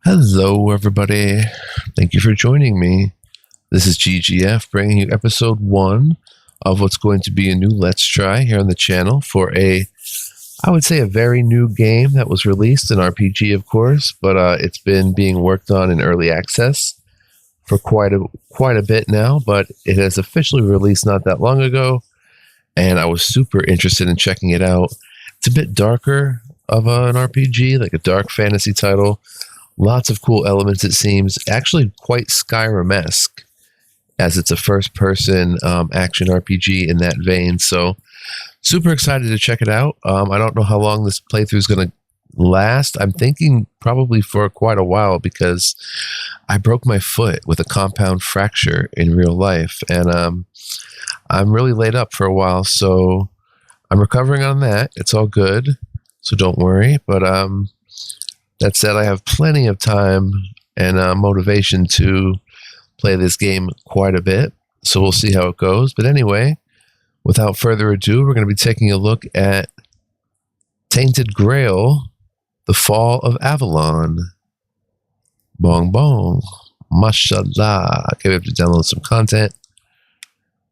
Hello, everybody. Thank you for joining me. This is GGF bringing you episode 1 of what's going to be a new Let's Try here on the channel for I would say a very new game that was released, an RPG, of course, but it's been being worked on in early access for quite a bit now, but it has officially released not that long ago, and I was super interested in checking it out. It's a bit darker of an RPG, like a dark fantasy title. Lots of cool elements, it seems. Actually quite Skyrim-esque, as it's a first-person action RPG in that vein. So, super excited to check it out. I don't know how long this playthrough is going to last. I'm thinking probably for quite a while because I broke my foot with a compound fracture in real life. And I'm really laid up for a while, so I'm recovering on that. It's all good, so don't worry. But that said, I have plenty of time and motivation to play this game quite a bit, so we'll see how it goes. But anyway, without further ado, we're going to be taking a look at Tainted Grail, The Fall of Avalon. Bong bong. Mashallah. Okay, we have to download some content.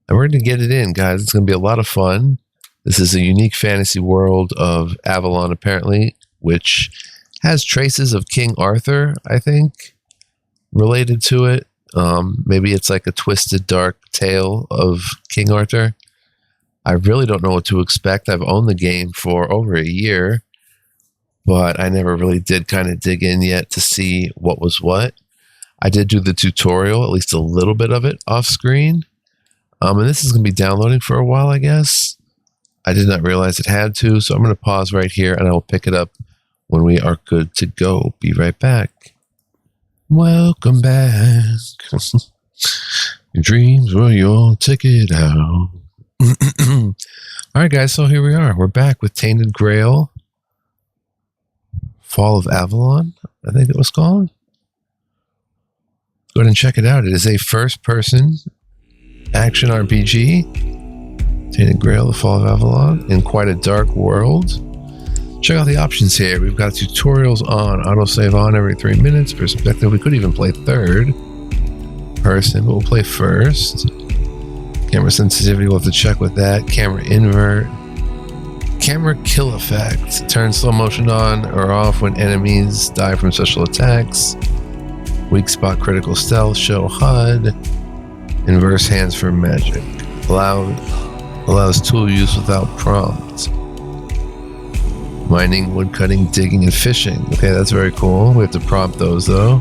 And we're going to get it in, guys. It's going to be a lot of fun. This is a unique fantasy world of Avalon, apparently, which has traces of King Arthur, I think, related to it. Maybe it's like a twisted, dark tale of King Arthur. I really don't know what to expect. I've owned the game for over a year, but I never really did kind of dig in yet to see what was what. I did do the tutorial, at least a little bit of it, off screen. And this is going to be downloading for a while, I guess. I did not realize it had to, so I'm going to pause right here, and I will pick it up when we are good to go. Be right back. Welcome back. Your dreams were your ticket out. All right, guys, so here we are. We're back with Tainted Grail, Fall of Avalon, I think it was called. Go ahead and check it out. It is a first-person action RPG. Tainted Grail, The Fall of Avalon, in quite a dark world. Check out the options here. We've got tutorials on, autosave on every 3 minutes, perspective. We could even play third person, but we'll play first. Camera sensitivity, we'll have to check with that. Camera invert. Camera kill effect. Turn slow motion on or off when enemies die from special attacks. Weak spot critical stealth, show HUD. Inverse hands for magic. Allows tool use without prompt. Mining, woodcutting, digging, and fishing. Okay, that's very cool. We have to prompt those, though.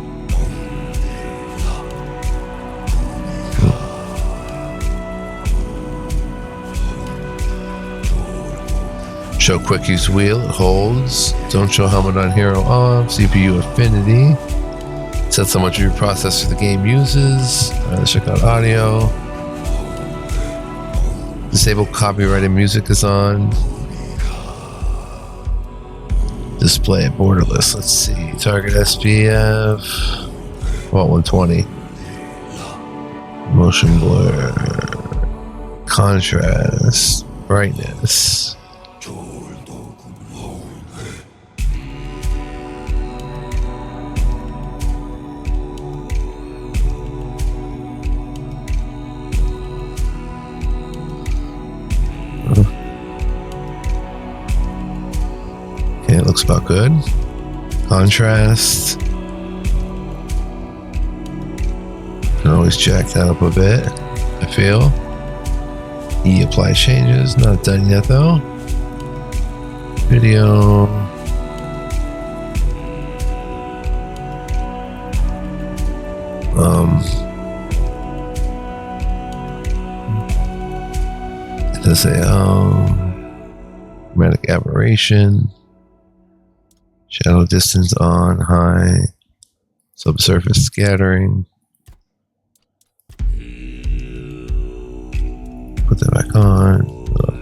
Show quick use wheel. It holds. Don't show helmet on hero off. CPU affinity. Sets how much of your processor the game uses. Let's check out audio. Disable copyrighted music is on. Display borderless. Let's see. Target SPF. Well, 120. Motion blur. Contrast. Brightness. Okay, it looks about good. Contrast. Can always jack that up a bit, I feel. Apply changes. Not done yet, though. Video. It does say, chromatic aberration. Shadow distance on, high. Subsurface scattering. Put that back on.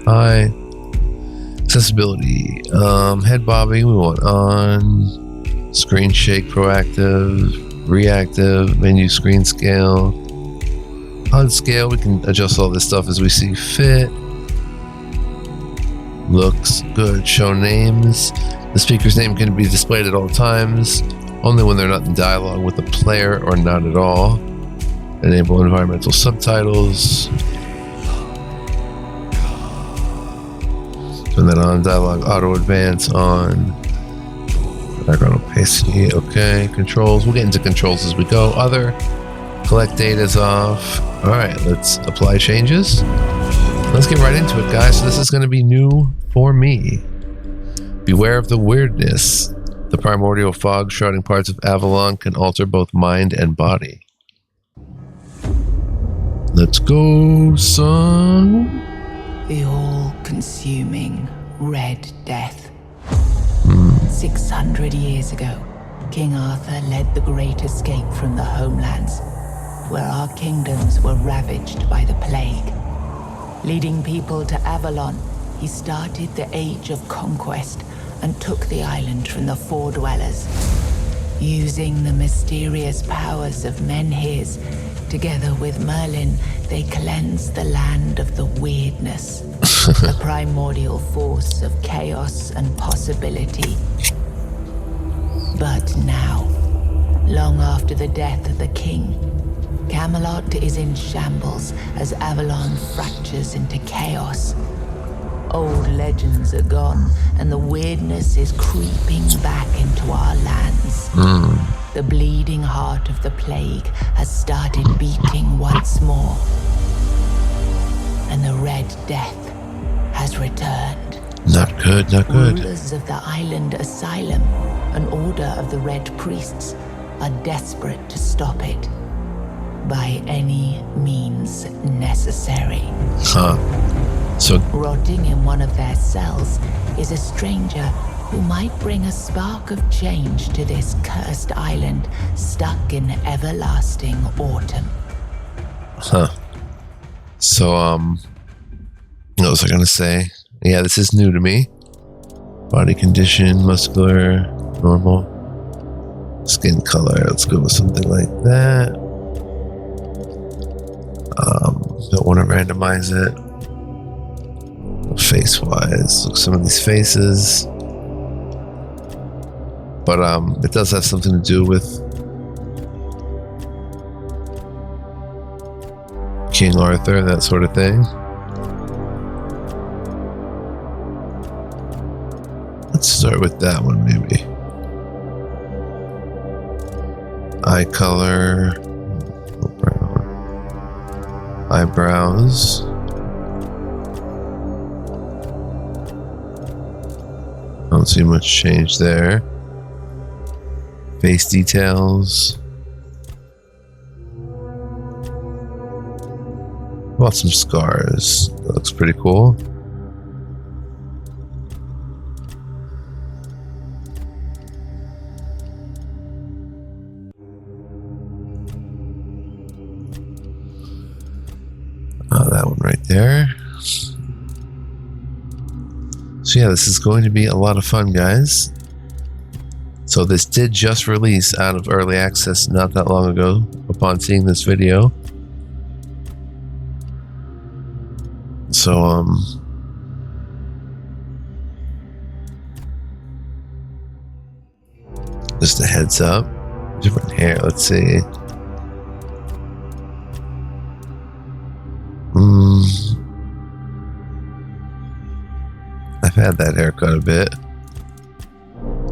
High. Accessibility. Head bobbing, we want on. Screen shake, proactive. Reactive. Menu screen scale. HUD scale, we can adjust all this stuff as we see fit. Looks good. Show names. The speaker's name can be displayed at all times. only when they're not in dialogue with the player or not at all. Enable environmental subtitles. Turn that on. Dialogue auto advance on. Background opacity. Okay. Controls. We'll get into controls as we go. Other. Collect data is off. Alright, let's apply changes. Let's get right into it, guys. So this is going to be new for me. Beware of the weirdness. The primordial fog shrouding parts of Avalon can alter both mind and body. Let's go, son. The all-consuming Red Death. 600 years ago, King Arthur led the Great Escape from the homelands, where our kingdoms were ravaged by the plague. Leading people to Avalon, he started the Age of Conquest and took the island from the Four Dwellers. Using the mysterious powers of Menhirs, together with Merlin, they cleansed the land of the weirdness, a primordial force of chaos and possibility. But now, long after the death of the king, Camelot is in shambles as Avalon fractures into chaos. Old legends are gone, and the weirdness is creeping back into our lands. The bleeding heart of the plague has started beating once more, and the Red Death has returned. Not good, not good. Rulers of the island asylum, an order of the Red Priests, are desperate to stop it by any means necessary. So rotting in one of their cells is a stranger who might bring a spark of change to this cursed island stuck in everlasting autumn. So, what was I gonna say? Yeah, this is new to me. Body condition, muscular, normal. Skin color, let's go with something like that. Don't want to randomize it. Face-wise, look at some of these faces. But it does have something to do with King Arthur and that sort of thing. Let's start with that one, maybe. Eye color, brown. Eyebrows. Don't see much change there. Face details. Well, some scars. That looks pretty cool. That one right there. So yeah, this is going to be a lot of fun, guys. So this did just release out of early access not that long ago upon seeing this video. So just a heads up. Different hair, let's see. I've had that haircut a bit.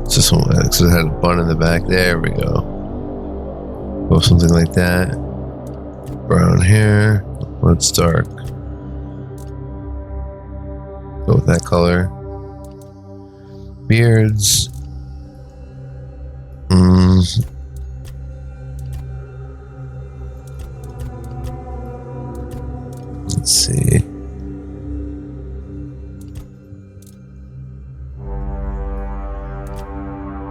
It's just one, because it had a bun in the back. There we go. Or something like that. Brown hair. Let's dark. Go with that color. Beards. Let's see.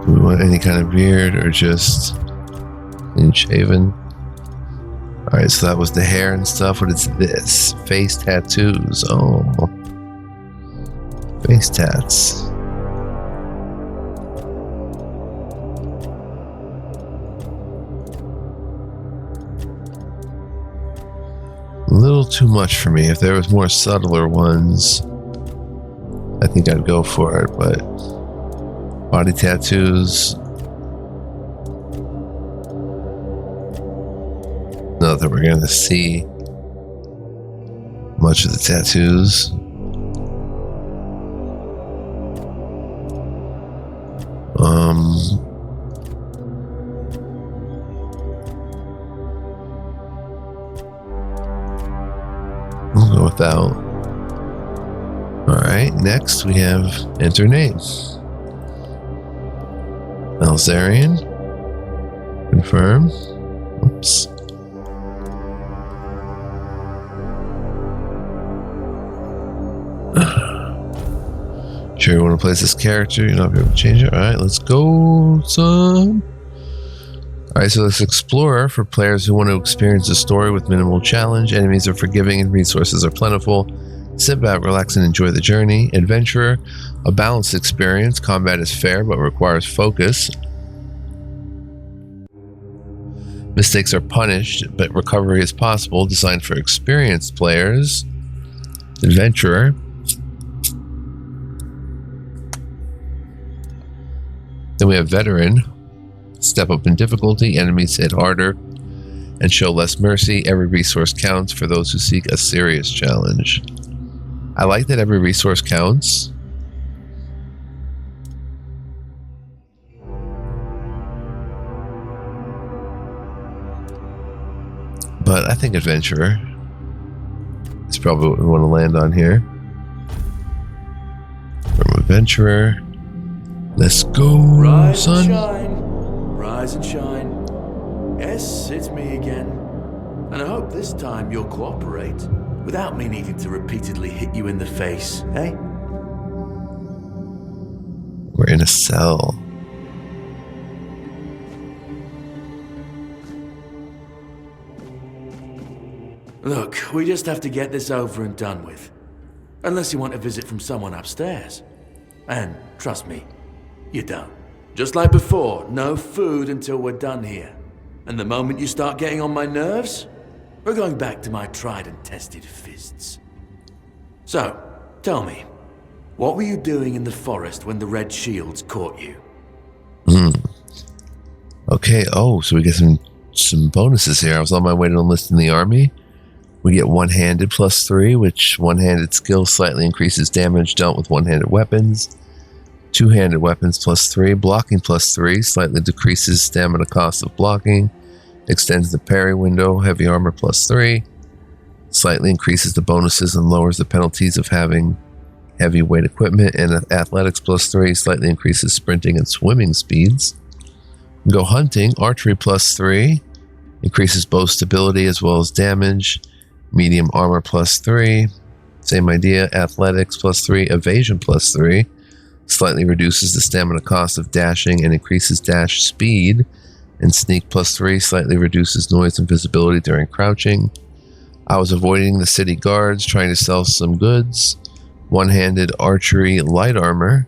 Do we want any kind of beard or just clean shaven? Alright, so that was the hair and stuff. What is this? Face tattoos. Oh. Face tats. A little too much for me. If there was more subtler ones, I think I'd go for it, but body tattoos. Not that we're going to see much of the tattoos. We'll go without. Alright, next we have enter name. Alzarian. Confirm. Oops. Sure you want to place this character, you're not going to change it. Alright, let's go, son. Alright, so this Explorer, for players who want to experience a story with minimal challenge, enemies are forgiving and resources are plentiful. Sit back, relax, and enjoy the journey. Adventurer, a balanced experience. Combat is fair but requires focus. Mistakes are punished, but recovery is possible. Designed for experienced players. Adventurer. Then we have Veteran. Step up in difficulty. Enemies hit harder and show less mercy. Every resource counts for those who seek a serious challenge. I like that every resource counts. But I think Adventurer is probably what we want to land on here. From Adventurer. Let's go, Rise son. and shine. Rise and shine. Yes, it's me again. And I hope this time you'll cooperate without me needing to repeatedly hit you in the face, eh? We're in a cell. Look, we just have to get this over and done with. Unless you want a visit from someone upstairs. And trust me, you don't. Just like before, no food until we're done here. And the moment you start getting on my nerves, we're going back to my tried and tested fists. So, tell me, what were you doing in the forest when the Red Shields caught you? Okay, oh, so we get some bonuses here. I was on my way to enlist in the army. We get one-handed +3, which one-handed skill slightly increases damage dealt with one-handed weapons. Two-handed weapons +3, blocking +3, slightly decreases stamina cost of blocking, extends the parry window, heavy armor +3, slightly increases the bonuses and lowers the penalties of having heavyweight equipment, and athletics +3, slightly increases sprinting and swimming speeds. Go hunting, archery +3, increases bow stability as well as damage, medium armor +3, same idea, athletics +3, evasion +3, slightly reduces the stamina cost of dashing and increases dash speed, and sneak +3 slightly reduces noise and visibility during crouching. I was avoiding the city guards, trying to sell some goods. One-handed archery light armor,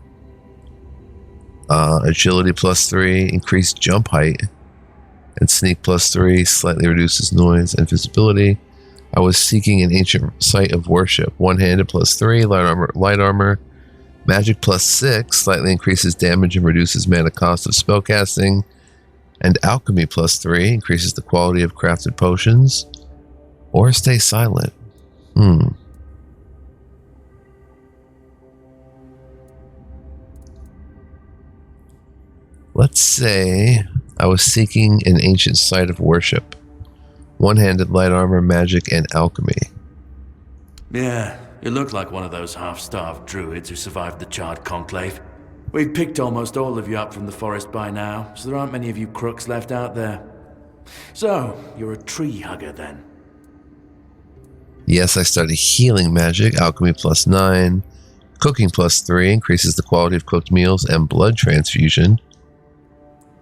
agility +3, increased jump height, and sneak +3 slightly reduces noise and visibility. I was seeking an ancient site of worship. One-handed +3, light armor. Magic +6 slightly increases damage and reduces mana cost of spellcasting. And alchemy +3 increases the quality of crafted potions. Or stay silent. Let's say I was seeking an ancient site of worship. One-handed light armor, magic, and alchemy. Yeah, you look like one of those half-starved druids who survived the Charred Conclave. We've picked almost all of you up from the forest by now, so there aren't many of you crooks left out there. So, you're a tree hugger then? Yes, I study healing magic, alchemy +9, cooking +3, increases the quality of cooked meals, and blood transfusion.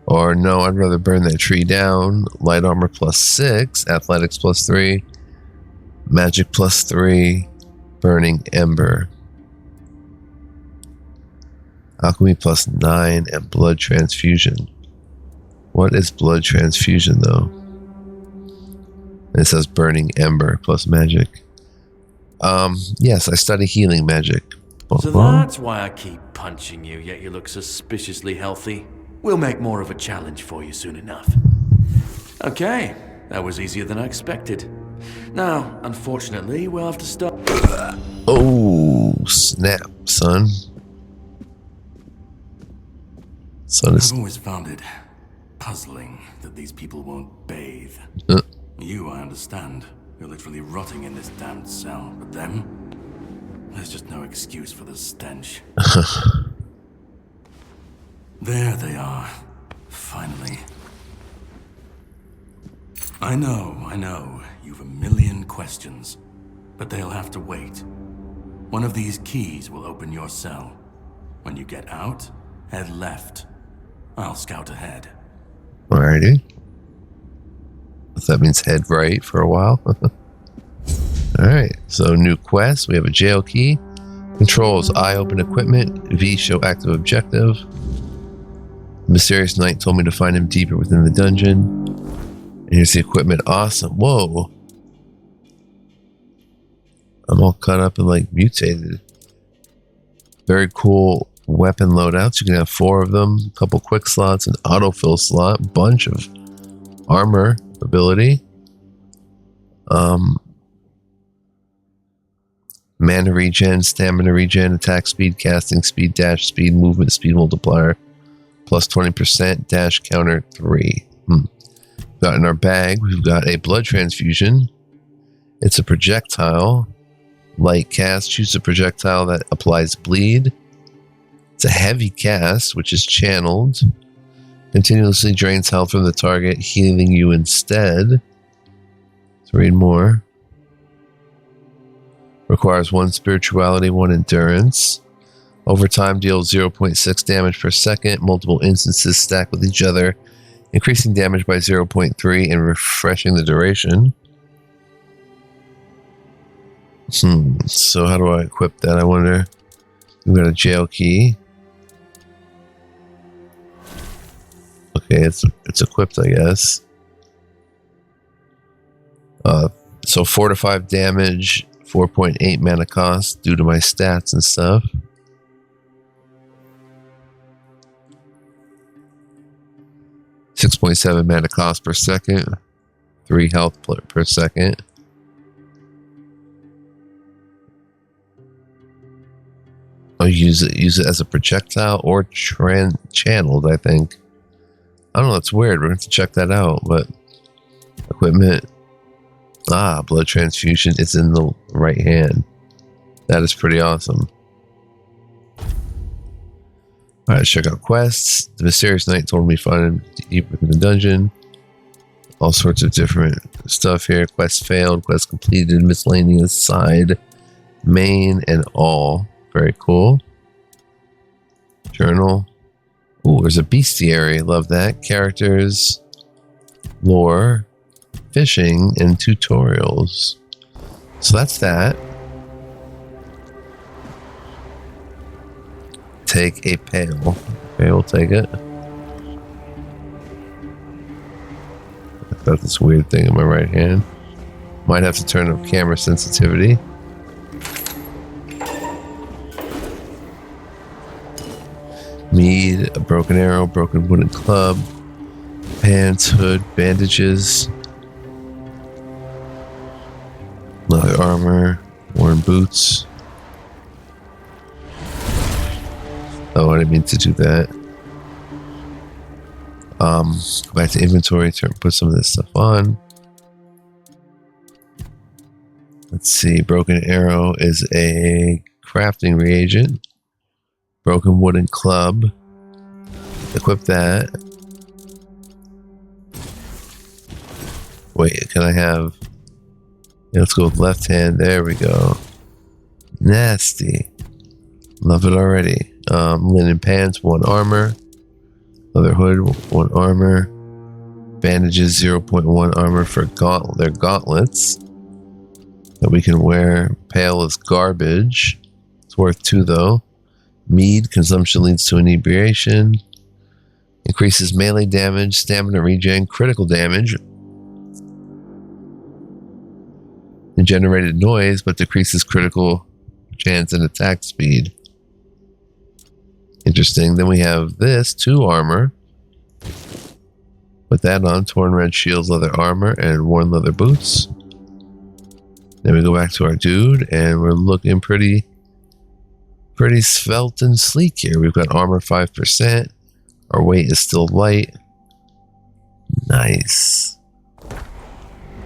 Or no, I'd rather burn that tree down. Light armor +6, athletics +3, magic +3, burning ember. Alchemy +9, and blood transfusion. What is blood transfusion though? It says burning ember plus magic. Yes, I study healing magic. So that's why I keep punching you, yet you look suspiciously healthy. We'll make more of a challenge for you soon enough. Okay, That was easier than I expected. Now, unfortunately, we'll have to start. Oh, snap, son. Son is... I've always found it puzzling that these people won't bathe. You, I understand. You're literally rotting in this damned cell. But them? There's just no excuse for the stench. There they are. Finally. I know. You've a million questions. But they'll have to wait. One of these keys will open your cell. When you get out, head left. I'll scout ahead. Alrighty. That means head right for a while. Alright, so new quest. We have a jail key. Controls: I open equipment. V show active objective. The mysterious knight told me to find him deeper within the dungeon. And here's the equipment. Awesome. Whoa. I'm all cut up and like mutated. Very cool weapon loadouts. You can have 4 of them. A couple quick slots, an autofill slot, bunch of armor ability. Mana regen, stamina regen, attack speed, casting speed, dash speed, movement speed multiplier, plus 20%, dash counter 3. Got in our bag, we've got a blood transfusion. It's a projectile. Light cast, choose a projectile that applies bleed. It's a heavy cast, which is channeled. Continuously drains health from the target, healing you instead. Let's read more. Requires 1 spirituality, 1 endurance. Over time, deals 0.6 damage per second. Multiple instances stack with each other, increasing damage by 0.3 and refreshing the duration. So how do I equip that, I wonder? We've got a jail key. Okay, it's equipped, I guess. So 4 to 5 damage, 4.8 mana cost due to my stats and stuff. $6.7 mana cost per second, 3 health per second. I'll use it as a projectile or channeled, I think. I don't know, it's weird. We're going to have to check that out, but equipment. Blood transfusion is in the right hand. That is pretty awesome. Alright, let's check out quests. The mysterious knight told me to find him deep within the dungeon. All sorts of different stuff here. Quest failed, quest completed, miscellaneous, side, main, and all. Very cool. Journal. Ooh, there's a bestiary. Love that. Characters, lore, fishing, and tutorials. So that's that. Take a pail. Okay, we'll take it. I've got this weird thing in my right hand. Might have to turn up camera sensitivity. Mead, a broken arrow, broken wooden club, pants, hood, bandages, leather armor, worn boots. Oh, I didn't mean to do that. Go back to inventory, put some of this stuff on. Let's see, broken arrow is a crafting reagent. Broken wooden club. Equip that. Wait, can I have... Yeah, let's go with left hand. There we go. Nasty. Love it already. Linen pants, 1 armor. Leather hood, 1 armor. Bandages, 0.1 armor for their gauntlets that we can wear. Pail is garbage. It's worth 2 though. Mead, consumption leads to inebriation. Increases melee damage, stamina regen, critical damage, and generated noise, but decreases critical chance and attack speed. Interesting. Then we have this, 2 armor. Put that on. Torn red shields, leather armor, and worn leather boots. Then we go back to our dude, and we're looking pretty svelte and sleek here. We've got armor 5%. Our weight is still light. Nice.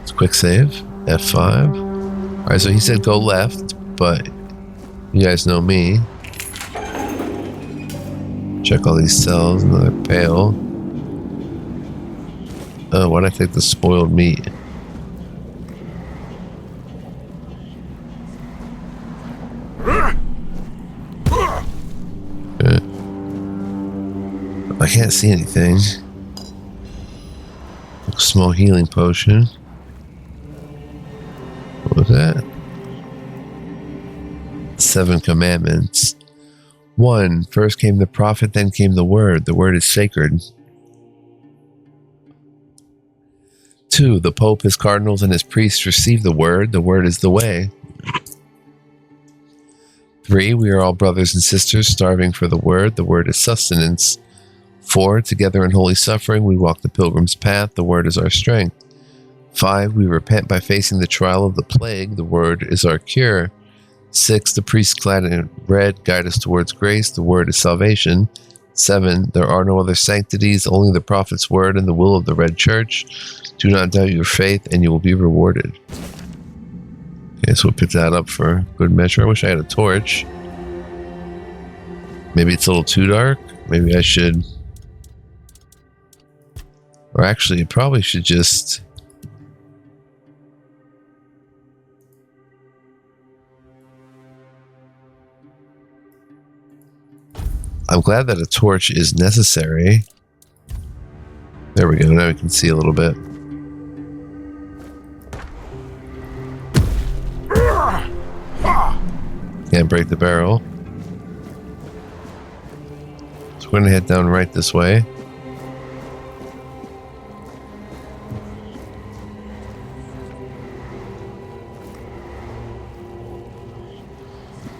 It's a quick save. F5. Alright, so he said go left, but you guys know me. Check all these cells. Another pail. Oh, why'd I take the spoiled meat? I can't see anything. A small healing potion. What was that? 7 commandments. 1. First came the prophet, then came the word. The word is sacred. 2. The Pope, his cardinals, and his priests receive the word. The word is the way. 3. We are all brothers and sisters, starving for the word. The word is sustenance. 4. Together in holy suffering, we walk the pilgrim's path. The word is our strength. 5. We repent by facing the trial of the plague. The word is our cure. 6. The priests clad in red guide us towards grace. The word is salvation. 7. There are no other sanctities, only the prophet's word and the will of the red church. Do not doubt your faith, and you will be rewarded. Okay, so we'll pick that up for good measure. I wish I had a torch. Maybe it's a little too dark. Maybe I should... Or actually, it probably should just... I'm glad that a torch is necessary. There we go. Now we can see a little bit. Can't break the barrel. So we're going to head down right this way.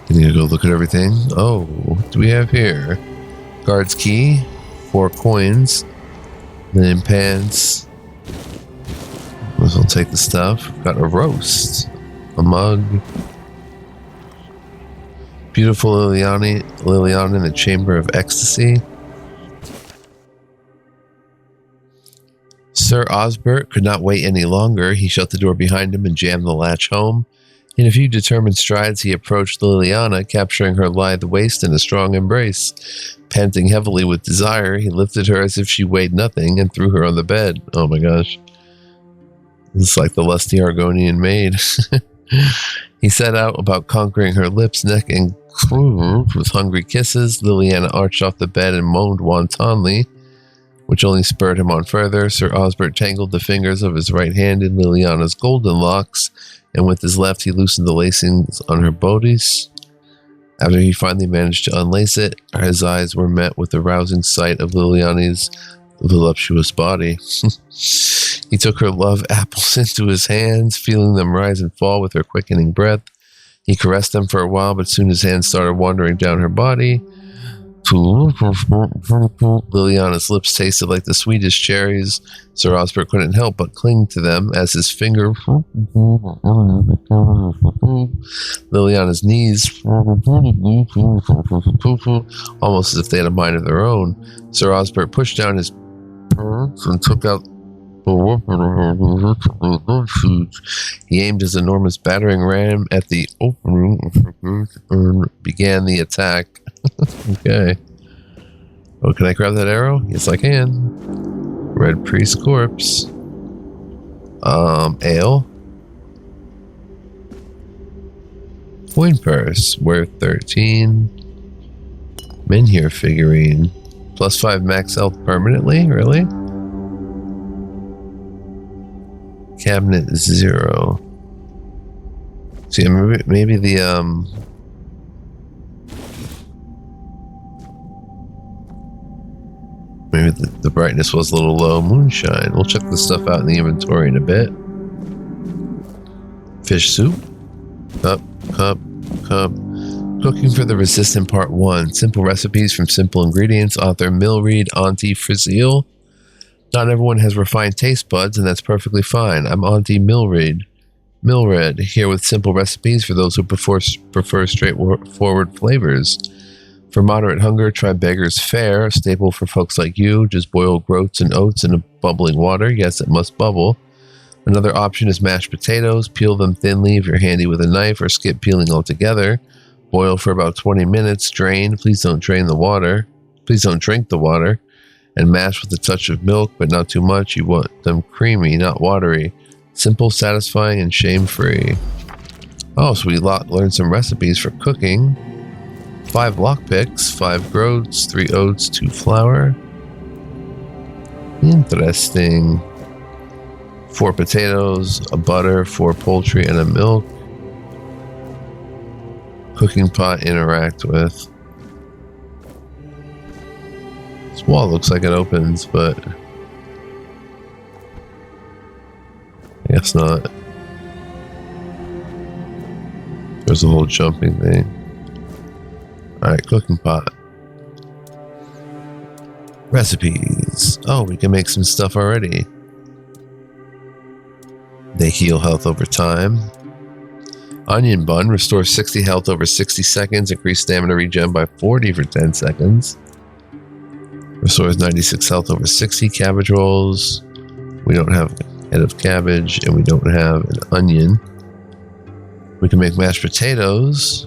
You need to go look at everything. Oh, what do we have here? Guard's key, 4 coins, linen pants. We'll take the stuff. Got a roast, a mug. Beautiful Liliana in the Chamber of Ecstasy. Sir Osbert could not wait any longer. He shut the door behind him and jammed the latch home. In a few determined strides, he approached Liliana, capturing her lithe waist in a strong embrace. Panting heavily with desire, he lifted her as if she weighed nothing and threw her on the bed. Oh my gosh. This is like the lusty Argonian maid. He set out about conquering her lips, neck, and with hungry kisses. Liliana arched off the bed and moaned wantonly, which only spurred him on further. Sir Osbert tangled the fingers of his right hand in Liliana's golden locks, and with his left he loosened the lacings on her bodice. After he finally managed to unlace it, his eyes were met with the rousing sight of Liliana's voluptuous body. He took her love apples into his hands, feeling them rise and fall with her quickening breath. He caressed them for a while, but soon his hands started wandering down her body. Liliana's lips tasted like the sweetest cherries. Sir Osbert couldn't help but cling to them as his finger Liliana's knees, almost as if they had a mind of their own. Sir Osbert pushed down his and took out. He aimed his enormous battering ram at the opening and began the attack. Okay. Oh, can I grab that arrow? Yes, I can. Red priest corpse. Ale. Coin purse worth 13. Menhir figurine. +5 max health permanently? Really? Cabinet 0. See, maybe the maybe the brightness was a little low. Moonshine. We'll check this stuff out in the inventory in a bit. Fish soup. Cup. Cooking for the Resistant Part 1. Simple recipes from simple ingredients. Author Milreed Auntie Frizzeel. Not everyone has refined taste buds, and that's perfectly fine. I'm Auntie Milred here with simple recipes for those who prefer straightforward flavors. For moderate hunger, try Beggar's Fare, a staple for folks like you. Just boil groats and oats in a bubbling water. Yes, it must bubble. Another option is mashed potatoes. Peel them thinly if you're handy with a knife, or skip peeling altogether. Boil for about 20 minutes. Drain. Please don't drink the water. And mash with a touch of milk, but not too much. You want them creamy, not watery. Simple, satisfying, and shame-free. Oh, so we learned some recipes for cooking. 5 lockpicks, 5 groats, 3 oats, 2 flour. Interesting. 4 potatoes, a butter, 4 poultry, and a milk. Cooking pot interact with. This wall looks like it opens, but I guess not. There's a whole jumping thing. Alright, cooking pot. Recipes. Oh, we can make some stuff already. They heal health over time. Onion bun restores 60 health over 60 seconds. Increase stamina regen by 40 for 10 seconds. Restores 96 health over 60. Cabbage rolls. We don't have a head of cabbage, and we don't have an onion. We can make mashed potatoes.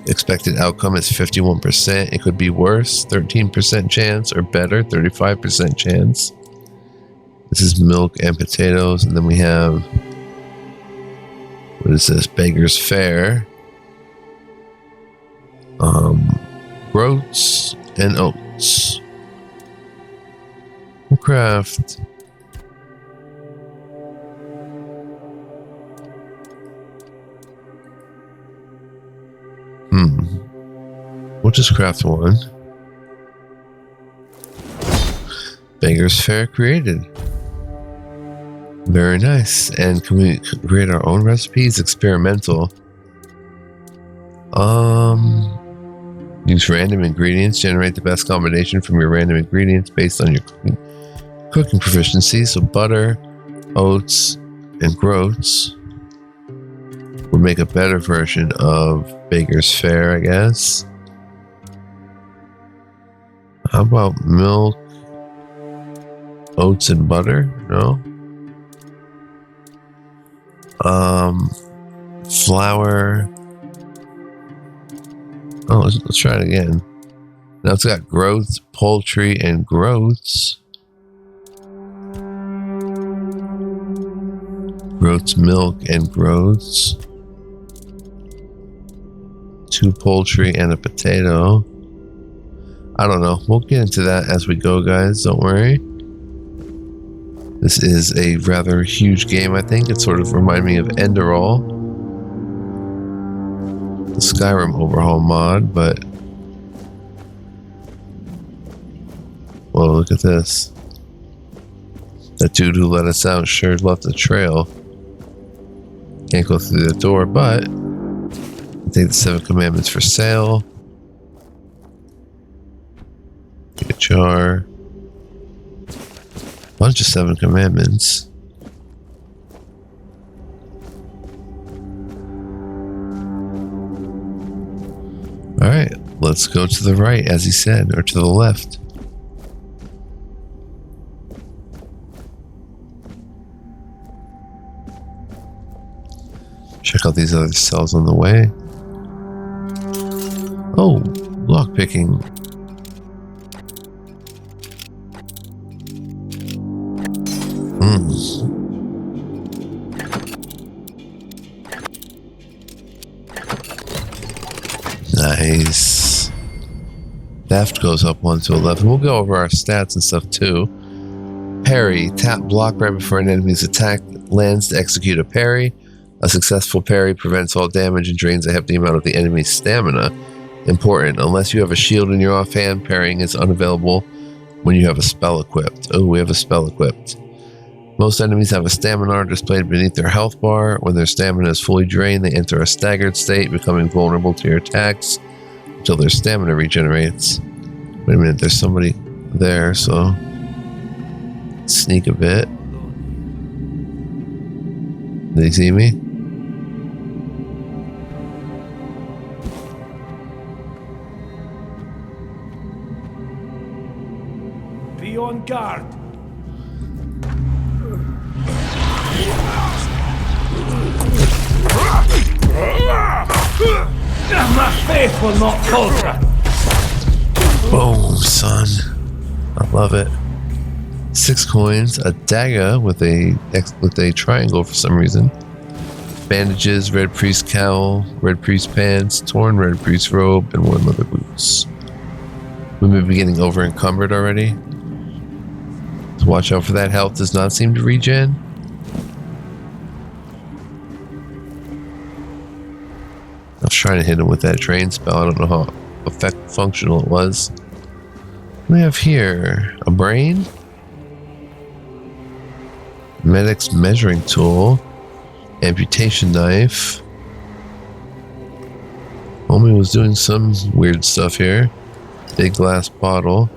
Expected outcome is 51%. It could be worse. 13% chance, or better, 35% chance. This is milk and potatoes, and then we have, what is this? Beggar's Fare. Groats and oats. We'll craft we'll just craft one. Beggar's Fare created. Very nice. And can we create our own recipes? Experimental. Use random ingredients. Generate the best combination from your random ingredients based on your cooking proficiency. So butter, oats, and groats would make a better version of Beggar's Fare, I guess. How about milk, oats, and butter? No. Flour. Oh, let's try it again. Now it's got groats, poultry, and groats. Groats, milk, and groats. 2 poultry and a potato. I don't know. We'll get into that as we go, guys. Don't worry. This is a rather huge game, I think. It sort of reminded me of Enderall, the Skyrim overhaul mod, but well, look at this. That dude who let us out sure left a trail. Can't go through the door, but take the 7 commandments for sale. Take a jar. Bunch of 7 commandments. Alright, let's go to the right, as he said, or to the left. Check out these other cells on the way. Oh, lockpicking. Nice. Theft goes up 1 to 11. We'll go over our stats and stuff too. Parry. Tap block right before an enemy's attack lands to execute a parry. A successful parry prevents all damage and drains a hefty amount of the enemy's stamina. Important. Unless you have a shield in your offhand, parrying is unavailable when you have a spell equipped. Oh, we have a spell equipped. Most enemies have a stamina displayed beneath their health bar. When their stamina is fully drained, they enter a staggered state, becoming vulnerable to your attacks until their stamina regenerates. Wait a minute, there's somebody there, so sneak a bit. Did he see me? Be on guard. My faith will not falter. Boom, son. I love it. 6 coins, a dagger with a triangle for some reason. Bandages, red priest cowl, red priest pants, torn red priest robe, and 1 leather boots. We may be getting over encumbered already. So watch out for that. Health does not seem to regen. I was trying to hit him with that train spell. I don't know how functional it was. What do we have here? A brain? Medic's measuring tool. Amputation knife. Homie was doing some weird stuff here. Big glass bottle.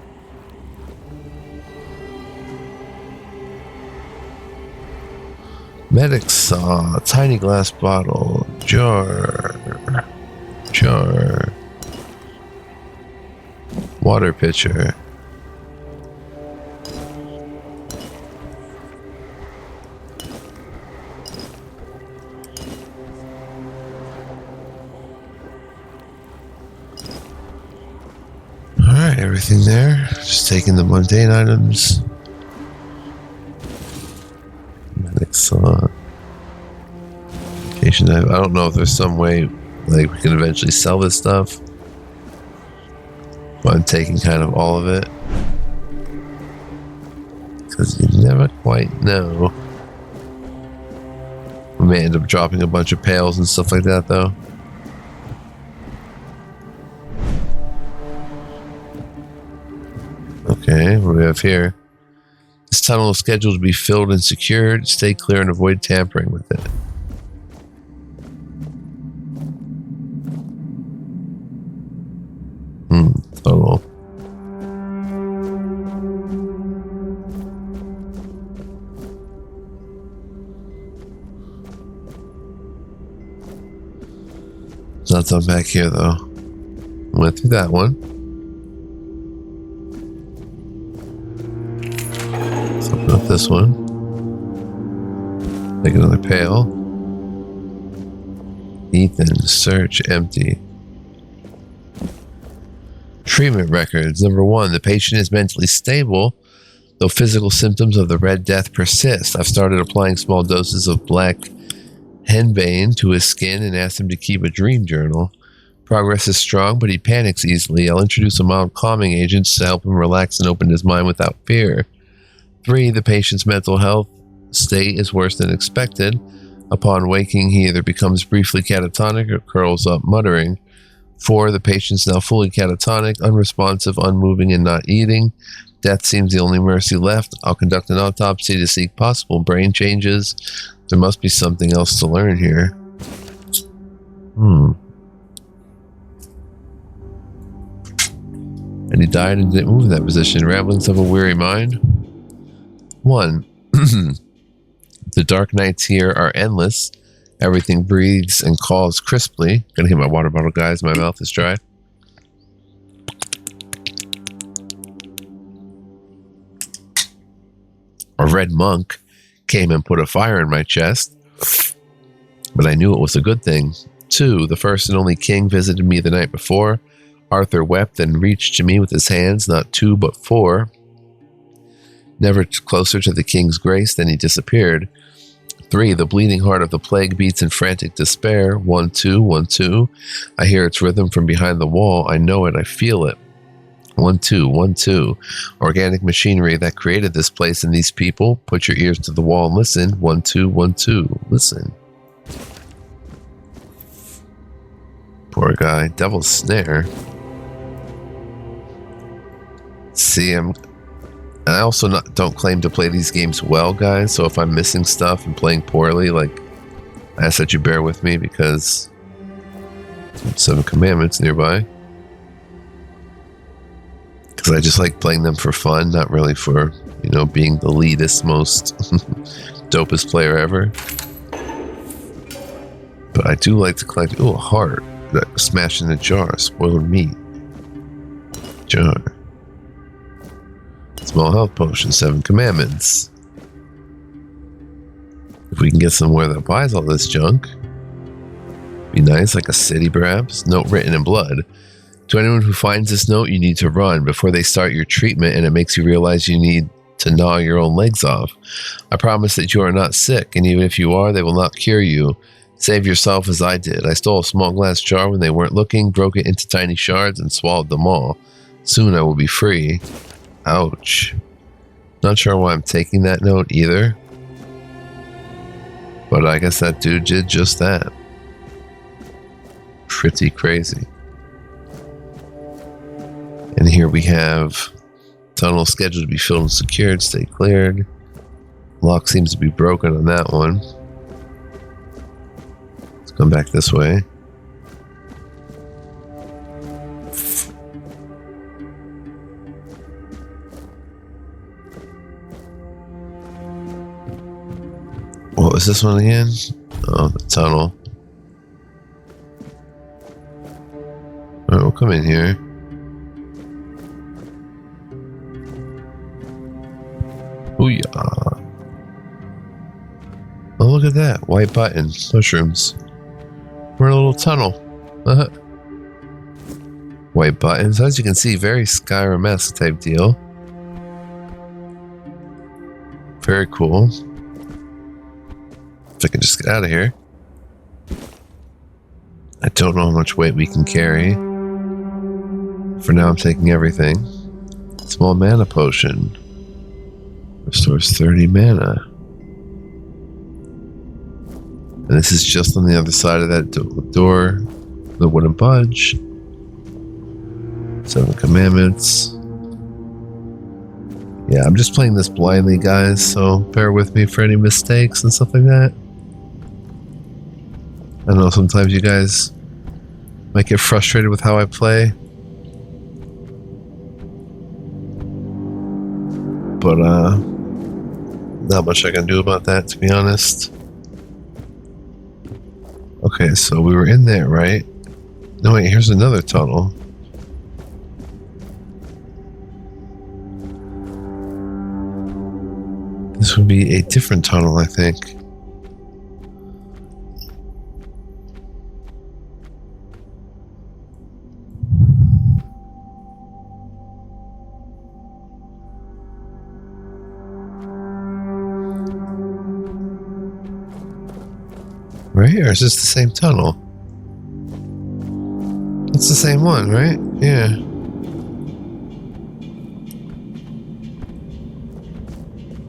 Medic saw. Tiny glass bottle. Jar. Water pitcher. Alright, everything there. Just taking the mundane items. Medic saw. I don't know if there's some way like we can eventually sell this stuff. But I'm taking kind of all of it. Because you never quite know. We may end up dropping a bunch of pails and stuff like that though. Okay, what do we have here? This tunnel is scheduled to be filled and secured. Stay clear and avoid tampering with it. Tunnel. There's not something back here though. Went through that one. Something up this one. Take another pail. Ethan, search empty. Treatment records. Number 1, the patient is mentally stable, though physical symptoms of the Red Death persist. I've started applying small doses of black henbane to his skin and asked him to keep a dream journal. Progress is strong, but he panics easily. I'll introduce a mild calming agent to help him relax and open his mind without fear. 3, the patient's mental health state is worse than expected. Upon waking, he either becomes briefly catatonic or curls up muttering. 4, the patient's now fully catatonic, unresponsive, unmoving, and not eating. Death seems the only mercy left. I'll conduct an autopsy to seek possible brain changes. There must be something else to learn here. And he died and didn't move in that position. Ramblings of a weary mind. 1. The dark nights here are endless. Everything breathes and calls crisply. Gonna hit my water bottle, guys. My mouth is dry. A red monk came and put a fire in my chest, but I knew it was a good thing. 2, the first and only king visited me the night before. Arthur wept and reached to me with his hands, not 2 but 4. Never closer to the king's grace, then he disappeared. 3, the bleeding heart of the plague beats in frantic despair. 1, 2, 1, 2. I hear its rhythm from behind the wall. I know it. I feel it. 1, 2, 1, 2. Organic machinery that created this place and these people. Put your ears to the wall and listen. 1, 2, 1, 2. Listen. Poor guy. Devil's snare. See, I also don't claim to play these games well, guys, so if I'm missing stuff and playing poorly, like, I ask that you bear with me because 7 commandments nearby. I just like playing them for fun, not really for, you know, being the leadest, most dopest player ever. But I do like to collect, a heart. Smash in a jar, spoiled meat. Jar. Small health potion, 7 commandments. If we can get somewhere that buys all this junk, be nice, like a city perhaps. Note written in blood. To anyone who finds this note, you need to run before they start your treatment, and it makes you realize you need to gnaw your own legs off. I promise that you are not sick, and even if you are, they will not cure you. Save yourself as I did. I stole a small glass jar when they weren't looking, broke it into tiny shards, and swallowed them all. Soon I will be free. Ouch. Not sure why I'm taking that note either. But I guess that dude did just that. Pretty crazy. And here we have tunnel scheduled to be filled and secured. Stay cleared. Lock seems to be broken on that one. Let's come back this way. What was this one again? Oh, the tunnel. Alright, we'll come in here. Booyah. Oh, look at that. White button. Mushrooms. We're in a little tunnel. White buttons. As you can see, very Skyrim-Esque type deal. Very cool. If I can just get out of here. I don't know how much weight we can carry. For now, I'm taking everything. Small mana potion. Restores 30 mana. And this is just on the other side of that door. The wouldn't budge. 7 commandments. Yeah, I'm just playing this blindly, guys, so bear with me for any mistakes and stuff like that. I know sometimes you guys might get frustrated with how I play. But, not much I can do about that, to be honest. Okay, so we were in there, right? No, wait, here's another tunnel. This would be a different tunnel, I think. Right here, is this the same tunnel? It's the same one, right? Yeah.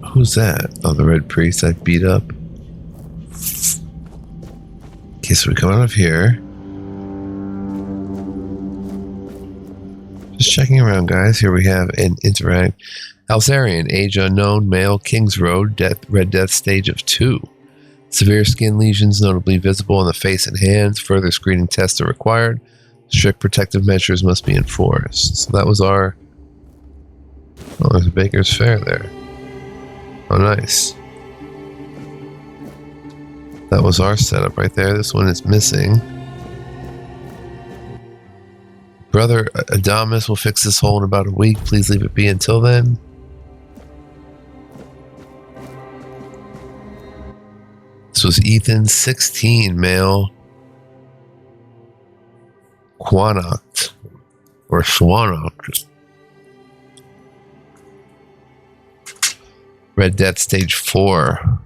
Who's that? Oh, the red priest I beat up. Okay, so we come out of here. Just checking around, guys. Here we have an interact. Alzarian, age unknown, male, King's Road, Red Death stage of 2. Severe skin lesions notably visible on the face and hands. Further screening tests are required. Strict protective measures must be enforced. So that was our... Oh, there's a Baker's Fair there. Oh, nice. That was our setup right there. This one is missing. Brother Adamus will fix this hole in about a week. Please leave it be until then. This was Ethan, 16, male. Quanoct. Or Swanoct. Red Death Stage 4.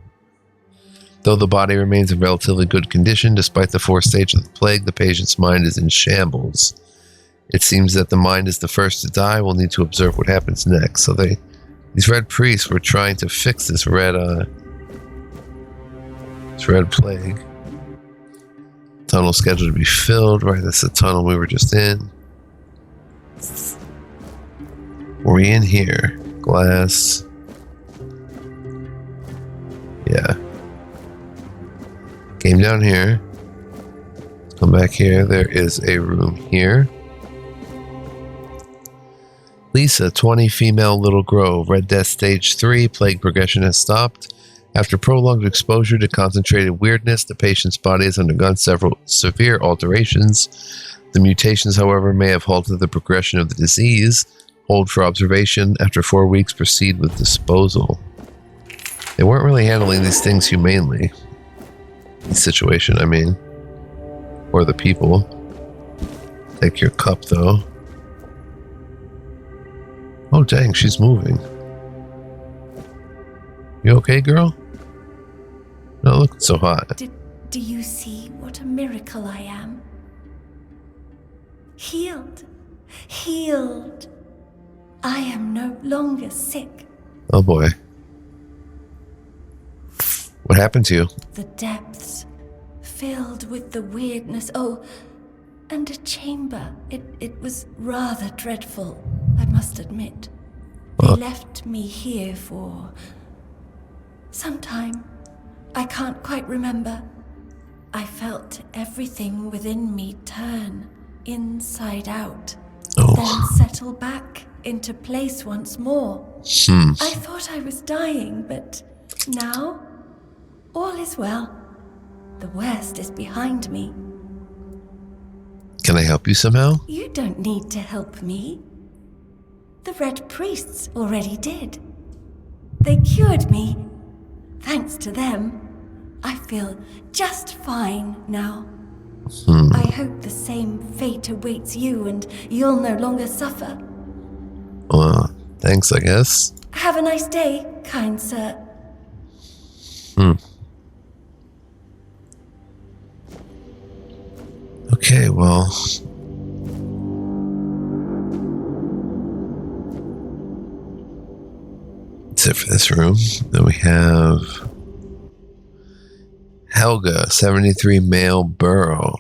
Though the body remains in relatively good condition, despite the 4th stage of the plague, the patient's mind is in shambles. It seems that the mind is the first to die. We'll need to observe what happens next. So these red priests were trying to fix this red plague. Tunnel scheduled to be filled. Right, that's the tunnel we were just in. Were we in here? Glass. Yeah. Came down here. Come back here. There is a room here. Lisa, 20, female, Little Grove. Red Death Stage 3. Plague progression has stopped. After prolonged exposure to concentrated weirdness, the patient's body has undergone several severe alterations. The mutations, however, may have halted the progression of the disease. Hold for observation. After 4 weeks, proceed with disposal. They weren't really handling these things humanely. This situation, I mean. Or the people. Take your cup, though. Oh, dang, she's moving. You okay, girl? Not looking so hot. Do you see what a miracle I am? Healed. Healed. I am no longer sick. Oh boy. What happened to you? The depths, filled with the weirdness. Oh, and a chamber. It was rather dreadful, I must admit. They left me here for some time. I can't quite remember. I felt everything within me turn inside out, then settle back into place once more. I thought I was dying, but now all is well. The worst is behind me. Can I help you somehow? You don't need to help me. The Red Priests already did. They cured me. Thanks to them, I feel just fine now. I hope the same fate awaits you and you'll no longer suffer. Well, thanks, I guess. Have a nice day, kind sir. Okay, well. That's it for this room. Then we have Helga, 73, male, Burrow.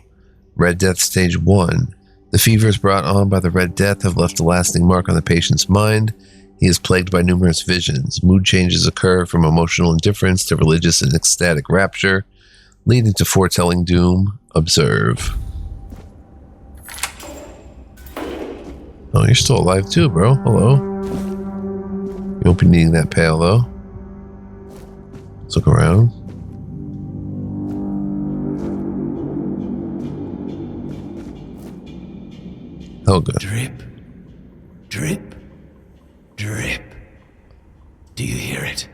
Red Death Stage 1. The fevers brought on by the Red Death have left a lasting mark on the patient's mind. He is plagued by numerous visions. Mood changes occur from emotional indifference to religious and ecstatic rapture, leading to foretelling doom. Observe. Oh, you're still alive too, bro. Hello. You won't be needing that pail, though. Let's look around. Helga. Drip, drip, drip. Do you hear it?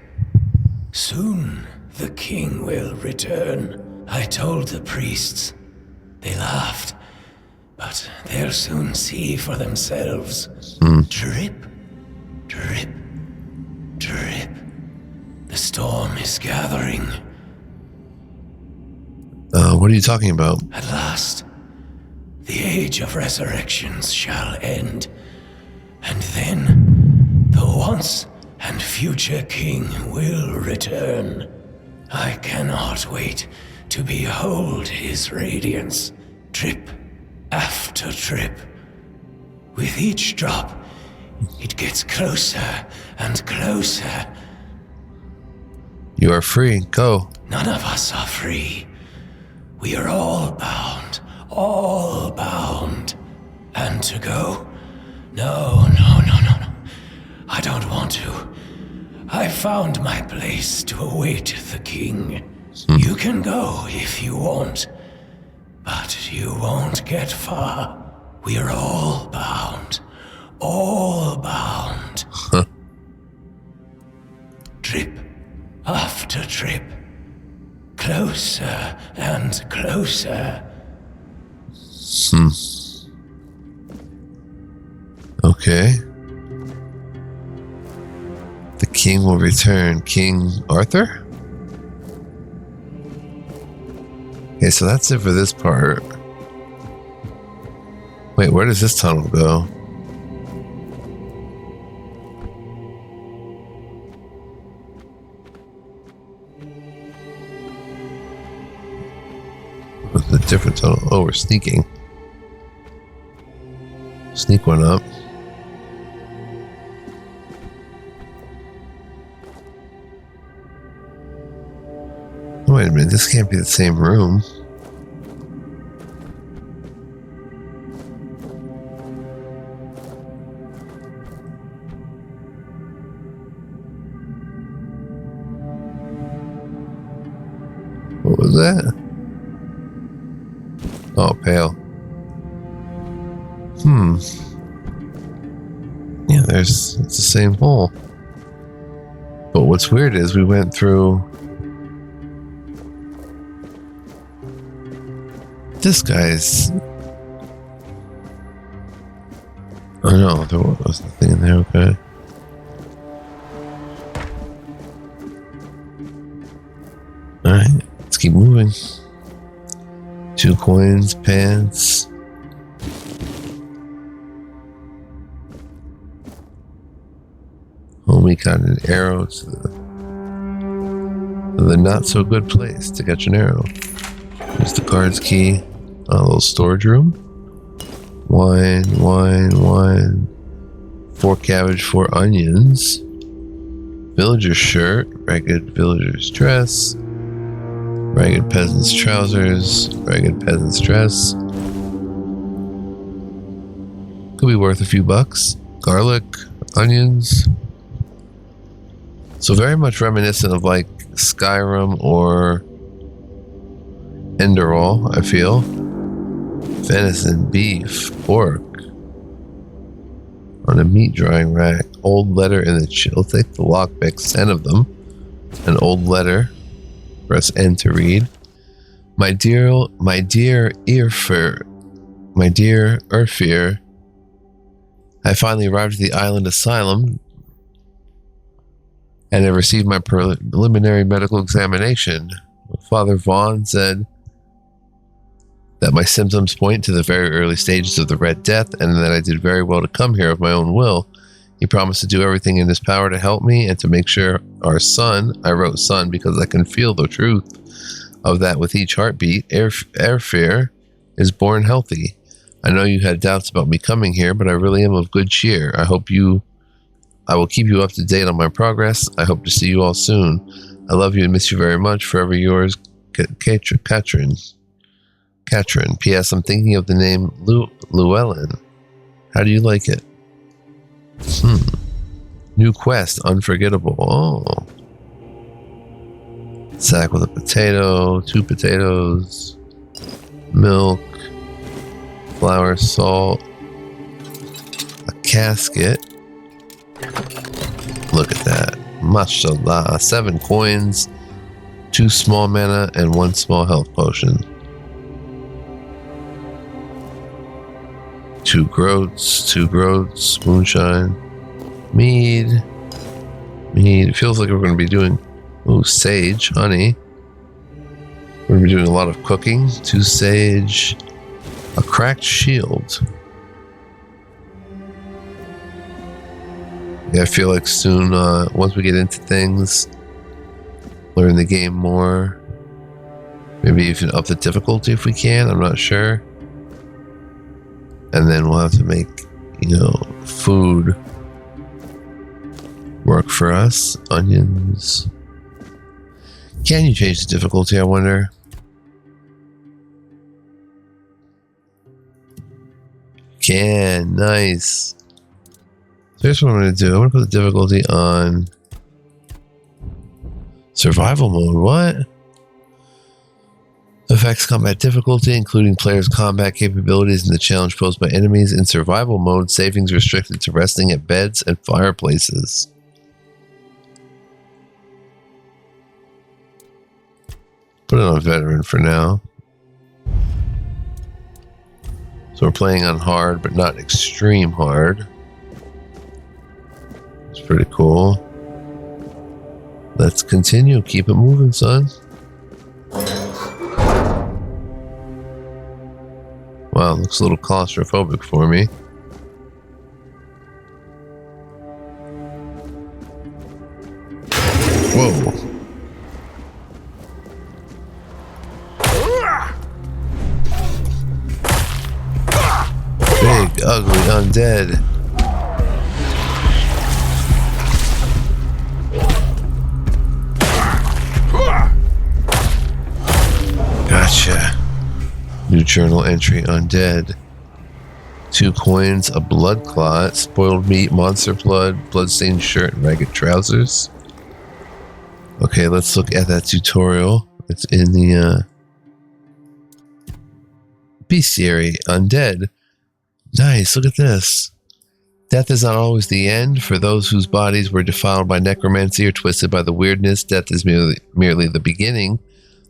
Soon the king will return. I told the priests. They laughed. But they'll soon see for themselves. Drip, drip, drip. The storm is gathering. What are you talking about? At last, the age of resurrections shall end. And then, the once and future king will return. I cannot wait to behold his radiance. Drip after drip. With each drop, it gets closer and closer. You are free. Go. None of us are free. We are all bound. All bound. And to go? No. I don't want to. I found my place to await the king. You can go if you want. But you won't get far. We are all bound. All bound. Drip after drip. Closer and closer. Okay. The king will return. King Arthur? Okay, so that's it for this part. Wait, where does this tunnel go? What's the different tunnel? Oh, we're sneaking. Sneak one up. Wait a minute, this can't be the same room. that? Oh, pale. Yeah, it's the same hole. But what's weird is we went through this guy's. Oh no, there was nothing in there, okay. Alright, let's keep moving. 2 coins, pants. Homie got an arrow to the not so good place to catch an arrow. Here's the guard's key. A little storage room. Wine. 4 cabbage, 4 onions. Villager's shirt. Ragged villager's dress. Ragged peasant's trousers. Ragged peasant's dress. Could be worth a few bucks. Garlic. Onions. So very much reminiscent of like Skyrim or Enderall, I feel. Venison, beef, pork. On a meat drying rack. Old letter in the chill. Take the lockpicks, 10 of them. An old letter. Press N to read. My dear Urfir, I finally arrived at the island asylum and I received my preliminary medical examination. Father Vaughn said that my symptoms point to the very early stages of the Red Death and that I did very well to come here of my own will. He promised to do everything in his power to help me and to make sure our son, I wrote son because I can feel the truth of that with each heartbeat, Urfir is born healthy. I know you had doubts about me coming here, but I really am of good cheer. I will keep you up to date on my progress. I hope to see you all soon. I love you and miss you very much. Forever yours, Katrin. P.S. I'm thinking of the name Llewellyn. How do you like it? New quest, unforgettable. Oh. Sack with a potato, 2 potatoes, milk, flour, salt, a casket. Look at that. Mashallah. 7 coins, 2 small mana, and 1 small health potion. 2 groats, moonshine, mead. It feels like we're going to be doing, sage, honey. We're going to be doing a lot of cooking. 2 sage, a cracked shield. Yeah, I feel like soon, once we get into things, learn the game more, maybe even up the difficulty if we can, I'm not sure. And then we'll have to make, food work for us. Onions. Can you change the difficulty, I wonder? Can. Nice. So here's what I'm going to do. I'm going to put the difficulty on survival mode. What? Affects combat difficulty, including players' combat capabilities and the challenge posed by enemies. In survival mode, savings restricted to resting at beds and fireplaces. Put it on veteran for now. So we're playing on hard, but not extreme hard. It's pretty cool. Let's continue. Keep it moving, son. Wow, looks a little claustrophobic for me. Whoa. Big, ugly undead. Gotcha. New journal entry, undead. 2 coins, a blood clot, spoiled meat, monster blood, bloodstained shirt, and ragged trousers. Okay, let's look at that tutorial. It's in the bestiary. Undead. Nice, look at this. Death is not always the end. For those whose bodies were defiled by necromancy or twisted by the weirdness, death is merely the beginning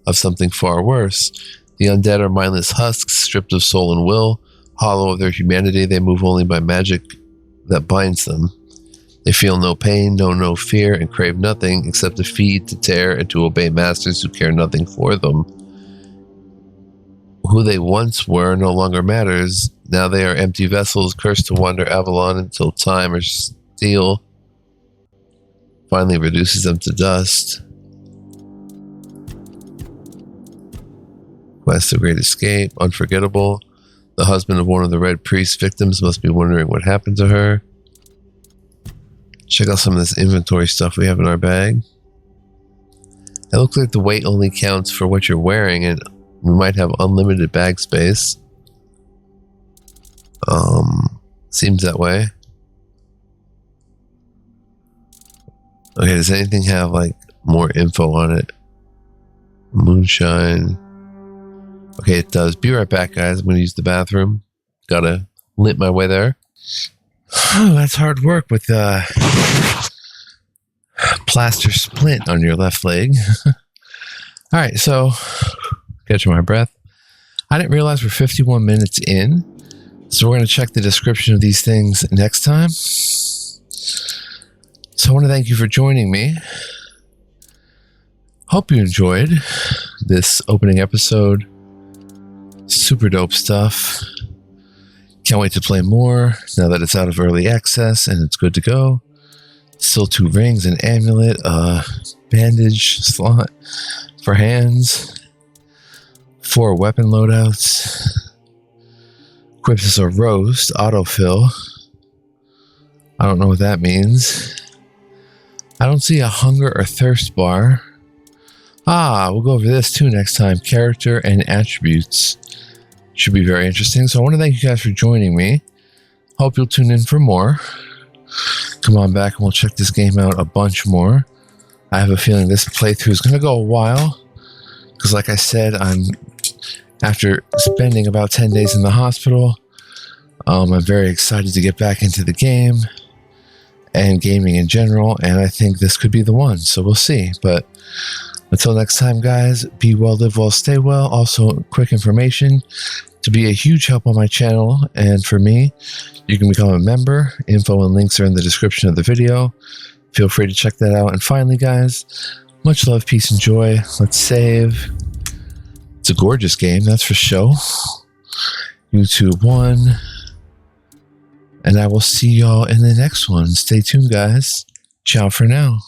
of something far worse. The undead are mindless husks, stripped of soul and will. Hollow of their humanity, they move only by magic that binds them. They feel no pain, know no fear, and crave nothing except to feed, to tear, and to obey masters who care nothing for them. Who they once were no longer matters. Now they are empty vessels, cursed to wander Avalon until time or steel finally reduces them to dust. Quest: The Great Escape. Unforgettable. The husband of one of the Red Priest's victims must be wondering what happened to her. Check out some of this inventory stuff we have in our bag. It looks like the weight only counts for what you're wearing, and we might have unlimited bag space. Seems that way. Okay, does anything have like more info on it? Moonshine. Okay, it does. Be right back, guys. I'm going to use the bathroom. Gotta limp my way there. Oh, that's hard work with plaster splint on your left leg. All right, so catching my breath. I didn't realize we're 51 minutes in, so we're going to check the description of these things next time. So I want to thank you for joining me. Hope you enjoyed this opening episode. Super dope stuff. Can't wait to play more now that it's out of early access and it's good to go. Still 2 rings, an amulet, a bandage slot for hands, 4 weapon loadouts. Equips us a roast, autofill. I don't know what that means. I don't see a hunger or thirst bar. We'll go over this too next time. Character and attributes. Should be very interesting. So I want to thank you guys for joining me. Hope you'll tune in for more. Come on back and we'll check this game out a bunch more. I have a feeling this playthrough is going to go a while. Because like I said, after spending about 10 days in the hospital, I'm very excited to get back into the game and gaming in general. And I think this could be the one. So we'll see. But until next time, guys, be well, live well, stay well. Also, quick information to be a huge help on my channel and for me, you can become a member. Info and links are in the description of the video. Feel free to check that out. And finally, guys, much love, peace, and joy. Let's save. It's a gorgeous game, that's for sure. YouTube 1. And I will see y'all in the next one. Stay tuned, guys. Ciao for now.